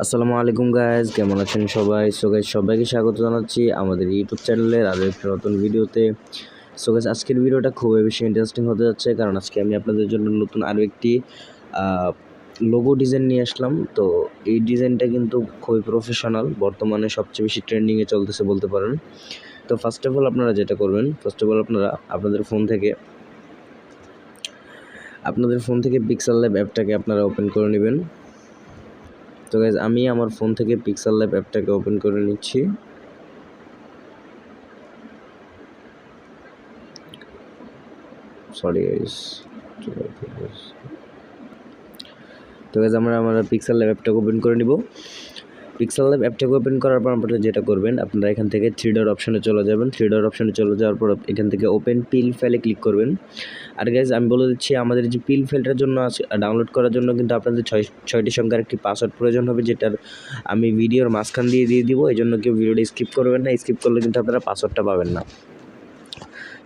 আসসালামু আলাইকুম গাইজ, কেমন আছেন সবাই? সো গাইজ সবাইকে স্বাগত জানাচ্ছি আমাদের ইউটিউব চ্যানেলের আরও একটা নতুন ভিডিওতে। সো গাইজ আজকের ভিডিওটা খুবই বেশি ইন্টারেস্টিং হতে যাচ্ছে, কারণ আজকে আমি আপনাদের জন্য নতুন আরও একটি লোগো ডিজাইন নিয়ে আসলাম। তো এই ডিজাইনটা কিন্তু খুবই প্রফেশনাল, বর্তমানে সবচেয়ে বেশি ট্রেন্ডিংয়ে চলতেছে বলতে পারেন। তো ফার্স্ট অফ অল আপনারা যেটা করবেন, আপনারা আপনাদের ফোন থেকে পিক্সেলল্যাব অ্যাপটাকে আপনারা ওপেন করে নেবেন। তো গাইজ আমি আমার ফোন থেকে পিক্সেলল্যাব অ্যাপটাকে ওপেন করে নিচ্ছি। সরি গাইজ, তো গাইজ আমরা পিক্সেলল্যাব অ্যাপটাকে ওপেন করে নিব। পিক্সেলল্যাব অ্যাপটাকে ওপেন করার পর আপনারা যেটা করবেন, আপনারা এখান থেকে থ্রি ডট অপশনে চলে যাবেন। থ্রি ডট অপশনে চলে যাওয়ার পর এখান থেকে ওপেন পিল ফাইলে ক্লিক করবেন। আর গাইজ আমি বলে দিচ্ছি, আমাদের যে পিল ফাইলটার জন্য আছে ডাউনলোড করার জন্য কিন্তু আপনাদের ছয়টি সংখ্যার একটি পাসওয়ার্ড প্রয়োজন হবে, যেটার আমি ভিডিওর মাঝখান দিয়ে দিব। এই জন্য কেউ ভিডিওটা স্কিপ করবেন না, স্কিপ করলে কিন্তু আপনারা পাসওয়ার্ডটা পাবেন না।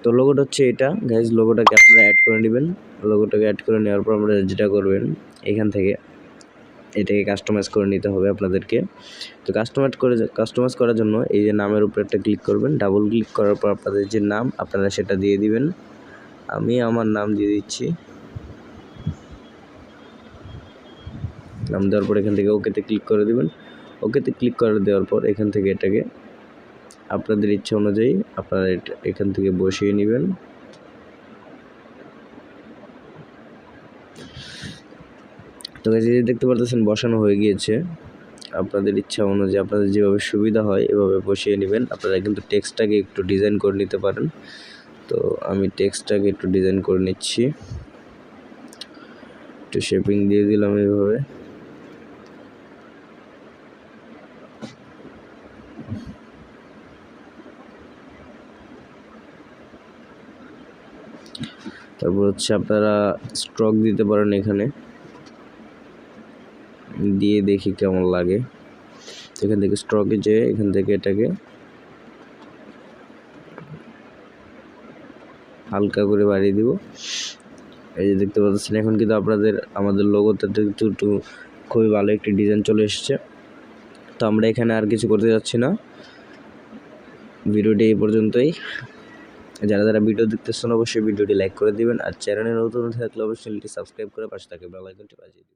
তো লোগোটা হচ্ছে এটা গাইজ, লোগোটাকে আপনারা অ্যাড করে নেবেন। লোগোটাকে অ্যাড করে নেওয়ার পর আপনারা যেটা করবেন, এখান থেকে এটাকে কাস্টমাইজ করে নিতে হবে আপনাদেরকে। তো কাস্টমাইজ করার জন্য এই যে নামের উপরে একটা ক্লিক করবেন। ডাবল ক্লিক করার পর আপনাদের যে নাম আপনারা সেটা দিয়ে দিবেন। আমি আমার নাম দিয়ে দিচ্ছি। নাম দেওয়ার পর এখান থেকে ওকেতে ক্লিক করে দিবেন। ওকেতে ক্লিক করে দেওয়ার পর এখান থেকে এটাকে আপনাদের ইচ্ছা অনুযায়ী আপনারা এখান থেকে বসিয়ে নেবেন। তো গাইজ দেখতে পারতেছেন বসানো হয়ে গিয়েছে। আপনাদের ইচ্ছা অনুযায়ী আপনাদের যেভাবে সুবিধা হয় এভাবে বসিয়ে নেবেন। আপনারা কিন্তু টেক্সটটাকে একটু ডিজাইন করে নিতে পারেন। তো আমি টেক্সটটাকে একটু ডিজাইন করে নিচ্ছি, একটু শেপিং দিয়ে দিলাম এইভাবে। তারপর হচ্ছে আপনারা স্ট্রোক দিতে পারেন, এখানে দিয়ে দেখি কেমন লাগে। এখান থেকে স্ট্রোকে যেয়ে এখান থেকে এটাকে হালকা করে বাড়িয়ে দিব। এই যে দেখতে পাচ্ছেন এখন কিন্তু আমাদের লোগোতে একটু খুবই ভালো একটি ডিজাইন চলে এসেছে। তো আমরা এখানে আর কিছু করতে যাচ্ছি না। ভিডিওটি এই পর্যন্তই। যারা ভিডিও দেখতেছেন অবশ্যই ভিডিওটি লাইক করে দিবেন, আর চ্যানেলে নতুন থাকলে অবশ্যই চ্যানেলটি সাবস্ক্রাইব করে পাশে থাকা বেল আইকনটি বাজিয়ে দিবেন।